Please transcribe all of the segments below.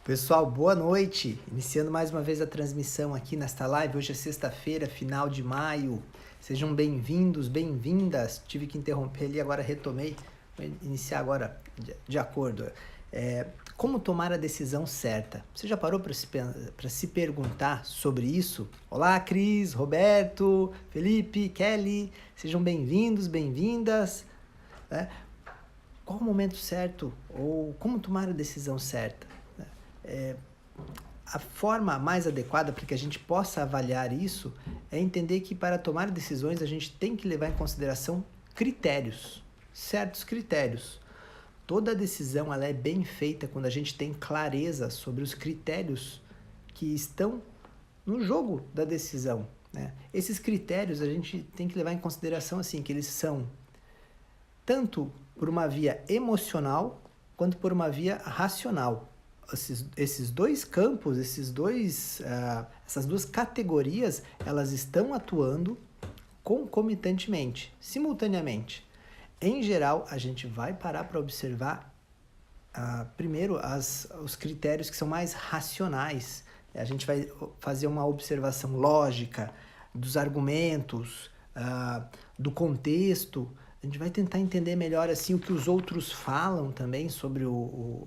Pessoal, boa noite. Iniciando mais uma vez a transmissão aqui nesta live. Hoje é sexta-feira, final de maio. Sejam bem-vindos, bem-vindas. Tive que interromper ali, agora retomei. Vou iniciar agora de acordo. Como tomar a decisão certa? Você já parou para se perguntar sobre isso? Olá, Cris, Roberto, Felipe, Kelly. Sejam bem-vindos, bem-vindas. Qual o momento certo ou como tomar a decisão certa? A forma mais adequada para que a gente possa avaliar isso é entender que para tomar decisões a gente tem que levar em consideração critérios, certos critérios. Toda decisão ela é bem feita quando a gente tem clareza sobre os critérios que estão no jogo da decisão, né? Esses critérios a gente tem que levar em consideração assim, que eles são tanto por uma via emocional quanto por uma via racional. Esses dois campos, essas duas categorias, elas estão atuando concomitantemente, simultaneamente. Em geral, a gente vai parar para observar primeiro os critérios que são mais racionais. A gente vai fazer uma observação lógica dos argumentos, do contexto. A gente vai tentar entender melhor assim o que os outros falam também sobre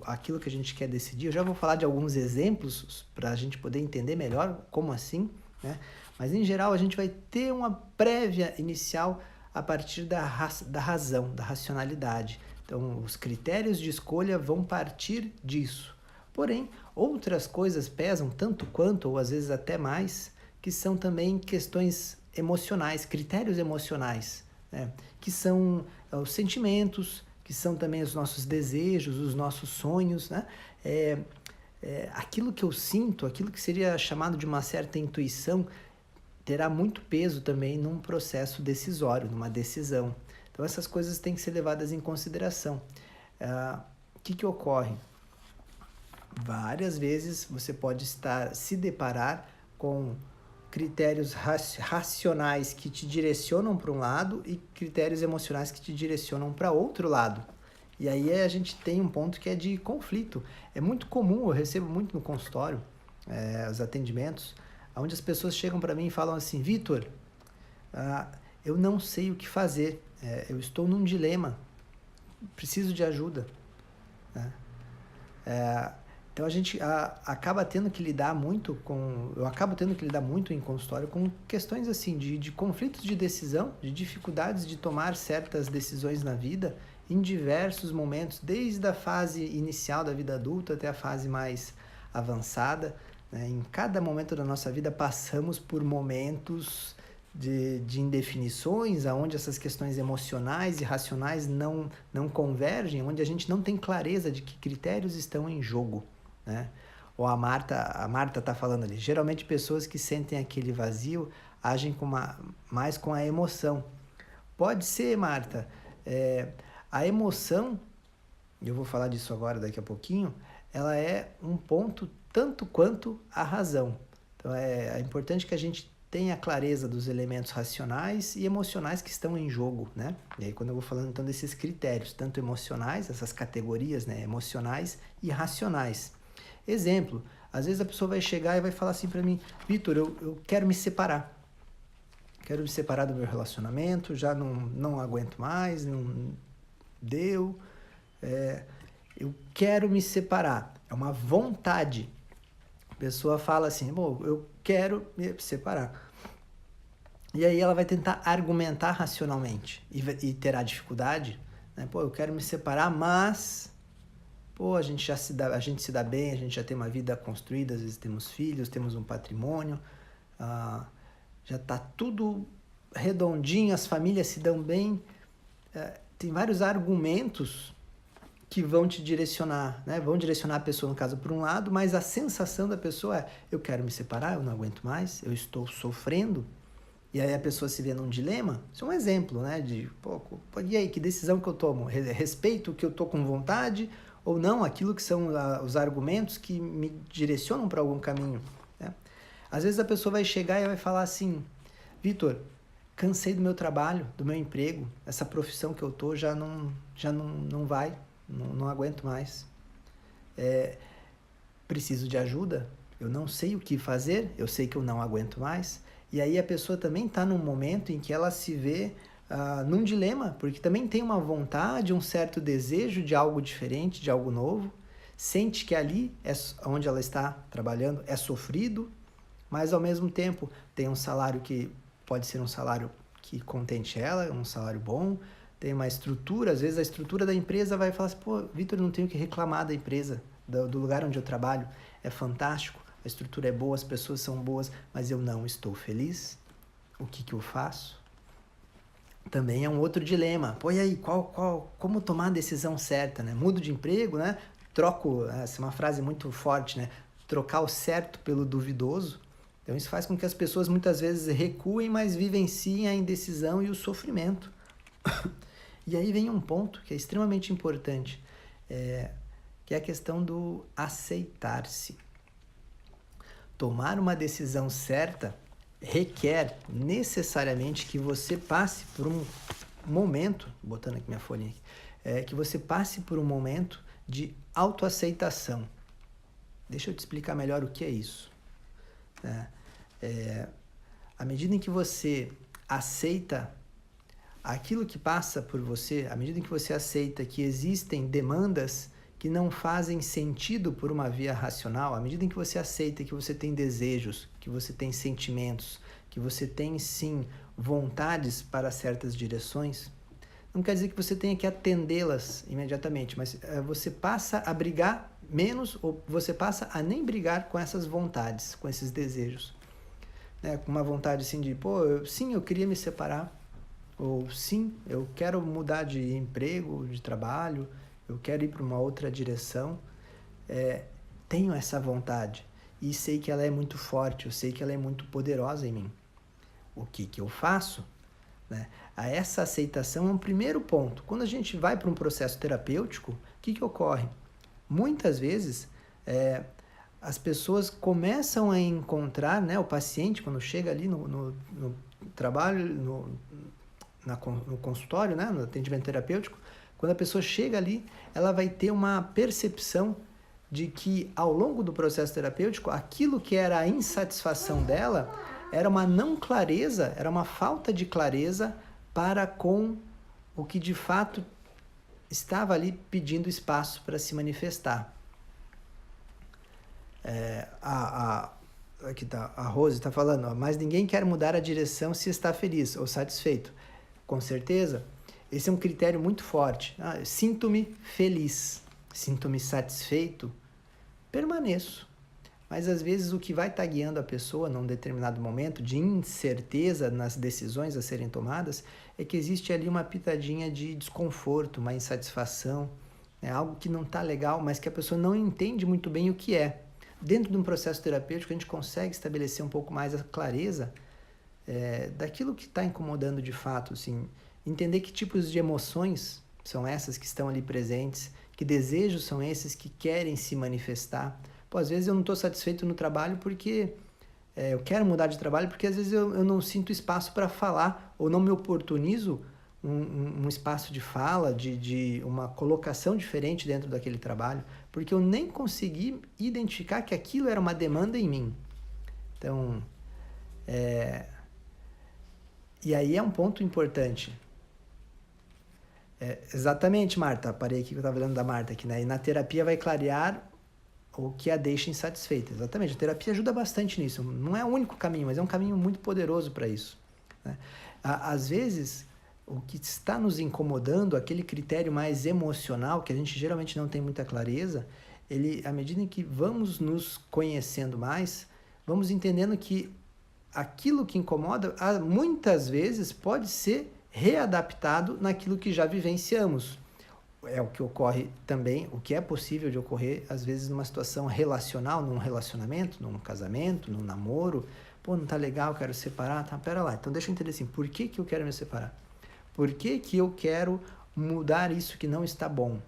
aquilo que a gente quer decidir. Eu já vou falar de alguns exemplos para a gente poder entender melhor como assim, né? Mas em geral a gente vai ter uma prévia inicial a partir da razão, da racionalidade. Então os critérios de escolha vão partir disso. Porém, outras coisas pesam tanto quanto, ou às vezes até mais, que são também questões emocionais, critérios emocionais, né? Que são os sentimentos, que são também os nossos desejos, os nossos sonhos, né? Aquilo que eu sinto, aquilo que seria chamado de uma certa intuição, terá muito peso também num processo decisório, numa decisão. Então essas coisas têm que ser levadas em consideração. O que ocorre? Várias vezes você pode se deparar com critérios racionais que te direcionam para um lado e critérios emocionais que te direcionam para outro lado. E aí a gente tem um ponto que é de conflito. É muito comum, eu recebo muito no consultório, os atendimentos, onde as pessoas chegam para mim e falam assim: Vitor, eu não sei o que fazer, eu estou num dilema, preciso de ajuda, né? Então a gente acaba tendo que lidar muito eu acabo tendo que lidar muito em consultório com questões assim de conflitos de decisão, de dificuldades de tomar certas decisões na vida em diversos momentos, desde a fase inicial da vida adulta até a fase mais avançada, né? Em cada momento da nossa vida passamos por momentos de indefinições, onde essas questões emocionais e racionais não convergem, onde a gente não tem clareza de que critérios estão em jogo, né? Ou a Marta está falando ali, geralmente pessoas que sentem aquele vazio agem mais com a emoção. Pode ser, Marta, a emoção, eu vou falar disso agora daqui a pouquinho, ela é um ponto tanto quanto a razão. Então é importante que a gente tenha clareza dos elementos racionais e emocionais que estão em jogo, né? E aí quando eu vou falando então desses critérios, tanto emocionais, essas categorias, né, emocionais e racionais. Exemplo, às vezes a pessoa vai chegar e vai falar assim para mim: Vitor, eu quero me separar. Quero me separar do meu relacionamento, já não aguento mais, não deu. Eu quero me separar. É uma vontade. A pessoa fala assim: bom, eu quero me separar. E aí ela vai tentar argumentar racionalmente e terá dificuldade, né? Pô, eu quero me separar, mas a gente se dá bem, a gente já tem uma vida construída, às vezes temos filhos, temos um patrimônio, já está tudo redondinho, as famílias se dão bem. Tem vários argumentos que vão te direcionar, né? Vão direcionar a pessoa, no caso, para um lado, mas a sensação da pessoa é: eu quero me separar, eu não aguento mais, eu estou sofrendo. E aí a pessoa se vê num dilema. Isso é um exemplo, né? E aí, que decisão que eu tomo? Respeito o que eu estou com vontade ou não, aquilo que são os argumentos que me direcionam para algum caminho, né? Às vezes a pessoa vai chegar e vai falar assim: Vitor, cansei do meu trabalho, do meu emprego, essa profissão que eu tô já não vai, não aguento mais. preciso de ajuda, eu não sei o que fazer, eu sei que eu não aguento mais. E aí a pessoa também está num momento em que ela se vê num dilema, porque também tem uma vontade, um certo desejo de algo diferente, de algo novo, sente que ali, onde ela está trabalhando, é sofrido, mas ao mesmo tempo tem um salário que pode ser um salário que contente ela, um salário bom, tem uma estrutura, às vezes a estrutura da empresa vai falar assim, pô, Vitor, eu não tenho que reclamar da empresa, do lugar onde eu trabalho, é fantástico, a estrutura é boa, as pessoas são boas, mas eu não estou feliz. O que eu faço? Também é um outro dilema. Pô, e aí, como tomar a decisão certa, né? Mudo de emprego, né? Troco, essa é uma frase muito forte, né? Trocar o certo pelo duvidoso. Então isso faz com que as pessoas muitas vezes recuem, mas vivenciem a indecisão e o sofrimento. E aí vem um ponto que é extremamente importante, que é a questão do aceitar-se. Tomar uma decisão certa requer necessariamente que você passe por um momento, botando aqui minha folhinha aqui, que você passe por um momento de autoaceitação. Deixa eu te explicar melhor o que é isso. À medida em que você aceita aquilo que passa por você, à medida em que você aceita que existem demandas que não fazem sentido por uma via racional, à medida em que você aceita que você tem desejos, que você tem sentimentos, que você tem sim vontades para certas direções, não quer dizer que você tenha que atendê-las imediatamente, mas você passa a brigar menos ou você passa a nem brigar com essas vontades, com esses desejos. Com uma vontade assim de, sim, eu queria me separar, ou sim, eu quero mudar de emprego, de trabalho, eu quero ir para uma outra direção, tenho essa vontade e sei que ela é muito forte, eu sei que ela é muito poderosa em mim. O que eu faço? Essa aceitação é um primeiro ponto. Quando a gente vai para um processo terapêutico, o que ocorre? Muitas vezes, as pessoas começam a encontrar, o paciente, quando chega ali no trabalho, no consultório, no atendimento terapêutico, quando a pessoa chega ali, ela vai ter uma percepção de que, ao longo do processo terapêutico, aquilo que era a insatisfação dela era uma não clareza, era uma falta de clareza para com o que, de fato, estava ali pedindo espaço para se manifestar. Aqui tá, a Rose está falando, mas ninguém quer mudar a direção se está feliz ou satisfeito. Com certeza, esse é um critério muito forte. Sinto-me feliz, sinto-me satisfeito, permaneço. Mas às vezes o que vai estar guiando a pessoa num determinado momento de incerteza nas decisões a serem tomadas é que existe ali uma pitadinha de desconforto, uma insatisfação, algo que não está legal, mas que a pessoa não entende muito bem o que é. Dentro de um processo terapêutico a gente consegue estabelecer um pouco mais a clareza daquilo que está incomodando de fato, assim, entender que tipos de emoções são essas que estão ali presentes, que desejos são esses que querem se manifestar. Às vezes eu não estou satisfeito no trabalho porque eu quero mudar de trabalho porque às vezes eu não sinto espaço para falar ou não me oportunizo um espaço de fala, de uma colocação diferente dentro daquele trabalho, porque eu nem consegui identificar que aquilo era uma demanda em mim. Então, e aí é um ponto importante. Exatamente, Marta, parei aqui que eu estava falando da Marta aqui, E na terapia vai clarear o que a deixa insatisfeita. Exatamente, a terapia ajuda bastante nisso. Não é o único caminho, mas é um caminho muito poderoso para isso. Às vezes, o que está nos incomodando, aquele critério mais emocional, que a gente geralmente não tem muita clareza, à medida em que vamos nos conhecendo mais, vamos entendendo que aquilo que incomoda, muitas vezes, pode ser readaptado naquilo que já vivenciamos. É o que ocorre também, o que é possível de ocorrer, às vezes, numa situação relacional, num relacionamento, num casamento, num namoro. Não tá legal, quero separar. Pera lá, então deixa eu entender assim, por que eu quero me separar? Por que eu quero mudar isso que não está bom?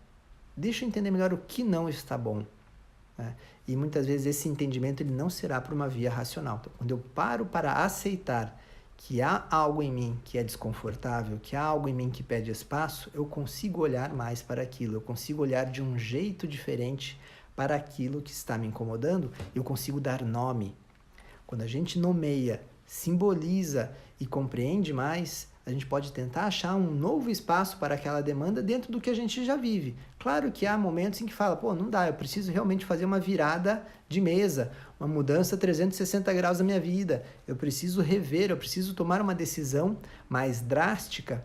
Deixa eu entender melhor o que não está bom. E muitas vezes esse entendimento ele não será por uma via racional. Então, quando eu paro para aceitar que há algo em mim que é desconfortável, que há algo em mim que pede espaço, eu consigo olhar mais para aquilo, eu consigo olhar de um jeito diferente para aquilo que está me incomodando, eu consigo dar nome. Quando a gente nomeia, simboliza e compreende mais, a gente pode tentar achar um novo espaço para aquela demanda dentro do que a gente já vive. Claro que há momentos em que fala, pô, não dá, eu preciso realmente fazer uma virada de mesa, uma mudança 360 graus da minha vida. Eu preciso rever, eu preciso tomar uma decisão mais drástica,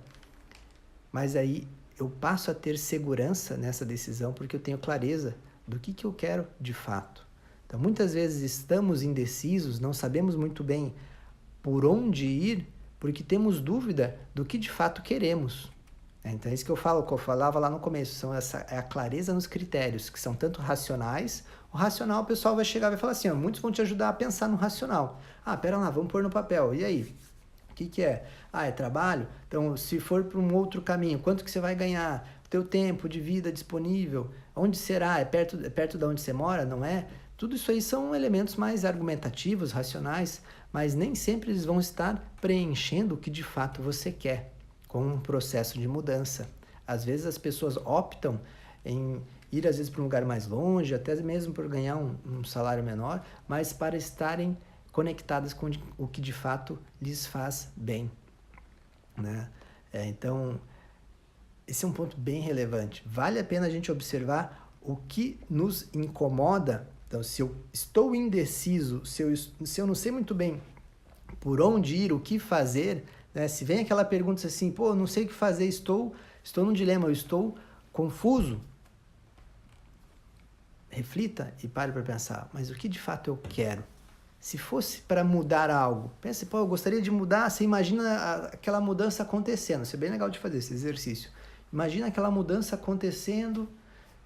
mas aí eu passo a ter segurança nessa decisão porque eu tenho clareza do que eu quero de fato. Então, muitas vezes estamos indecisos, não sabemos muito bem por onde ir, porque temos dúvida do que de fato queremos. Então é isso que eu falo, que eu falava lá no começo, é a clareza nos critérios, que são tanto racionais. O racional, o pessoal vai chegar e vai falar assim, ó, muitos vão te ajudar a pensar no racional. Ah, pera lá, vamos pôr no papel. E aí? O que é? Ah, é trabalho? Então, se for para um outro caminho, quanto que você vai ganhar? O teu tempo de vida disponível? Onde será? É perto de onde você mora? Não é? Tudo isso aí são elementos mais argumentativos, racionais, mas nem sempre eles vão estar preenchendo o que de fato você quer com um processo de mudança. Às vezes as pessoas optam em ir às vezes para um lugar mais longe, até mesmo por ganhar um salário menor, mas para estarem conectadas com o que de fato lhes faz bem, né? Então, esse é um ponto bem relevante. Vale a pena a gente observar o que nos incomoda. Então, se eu estou indeciso, se eu não sei muito bem por onde ir, o que fazer, né? Se vem aquela pergunta assim, pô, não sei o que fazer, estou num dilema, eu estou confuso. Reflita e pare para pensar, mas o que de fato eu quero? Se fosse para mudar algo, pense, pô, eu gostaria de mudar, você imagina aquela mudança acontecendo, isso é bem legal de fazer, esse exercício. Imagina aquela mudança acontecendo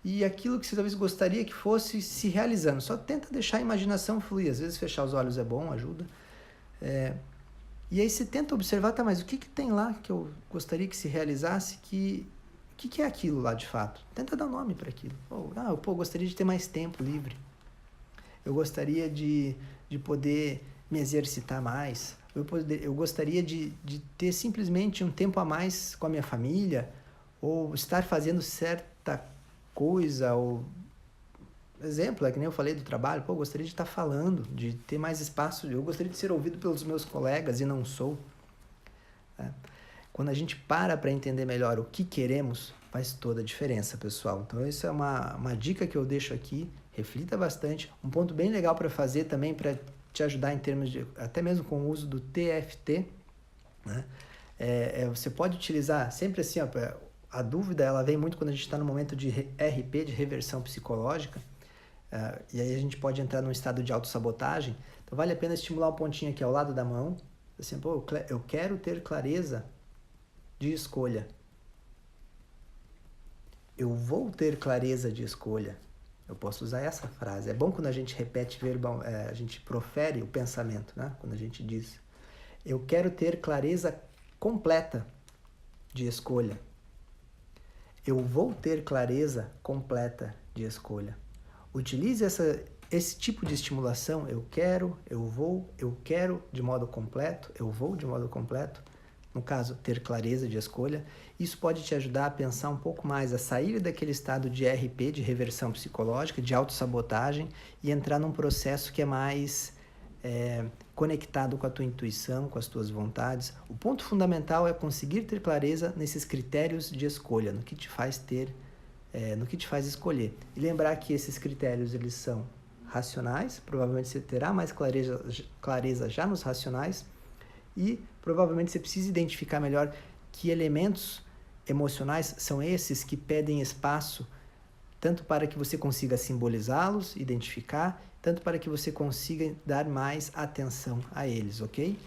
e aquilo que você talvez gostaria que fosse se realizando. Só tenta deixar a imaginação fluir, às vezes fechar os olhos é bom, ajuda. E aí você tenta observar, tá, mas o que tem lá que eu gostaria que se realizasse, o que é aquilo lá de fato? Tenta dar nome para aquilo. Eu gostaria de ter mais tempo livre. Eu gostaria de poder me exercitar mais. Eu gostaria de ter simplesmente um tempo a mais com a minha família, ou estar fazendo certa coisa, ou... Exemplo, que nem eu falei do trabalho, eu gostaria de estar falando, de ter mais espaço, eu gostaria de ser ouvido pelos meus colegas e não sou. Quando a gente para entender melhor o que queremos, faz toda a diferença, pessoal. Então, isso é uma dica que eu deixo aqui, reflita bastante. Um ponto bem legal para fazer também, para te ajudar em termos de, até mesmo com o uso do TFT, né? Você pode utilizar sempre assim, ó, a dúvida ela vem muito quando a gente está no momento de RP, de reversão psicológica, e aí a gente pode entrar num estado de autossabotagem. Então vale a pena estimular um pontinho aqui ao lado da mão, assim, pô, eu quero ter clareza de escolha. Eu vou ter clareza de escolha. Eu posso usar essa frase. É bom quando a gente repete verbal, a gente profere o pensamento, né? Quando a gente diz, eu quero ter clareza completa de escolha. Eu vou ter clareza completa de escolha. Utilize esse tipo de estimulação, eu quero, eu vou, eu quero de modo completo, eu vou de modo completo. No caso, ter clareza de escolha. Isso pode te ajudar a pensar um pouco mais, a sair daquele estado de RP, de reversão psicológica, de autossabotagem, e entrar num processo que é mais conectado com a tua intuição, com as tuas vontades. O ponto fundamental é conseguir ter clareza nesses critérios de escolha, no que te faz no que te faz escolher. E lembrar que esses critérios, eles são racionais, provavelmente você terá mais clareza já nos racionais, e provavelmente você precisa identificar melhor que elementos emocionais são esses que pedem espaço, tanto para que você consiga simbolizá-los, identificar, tanto para que você consiga dar mais atenção a eles, ok?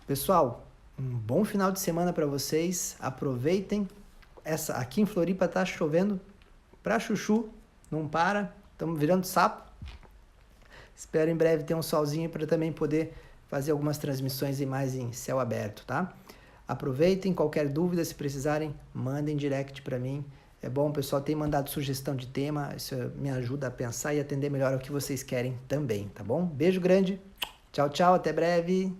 Pessoal, um bom final de semana para vocês, aproveitem. Aqui em Floripa está chovendo pra chuchu, não para, estamos virando sapo. Espero em breve ter um solzinho para também poder fazer algumas transmissões mais em céu aberto, tá? Aproveitem, qualquer dúvida, se precisarem, mandem direct para mim. É bom, o pessoal tem mandado sugestão de tema, isso me ajuda a pensar e atender melhor o que vocês querem também, tá bom? Beijo grande, tchau, tchau, até breve!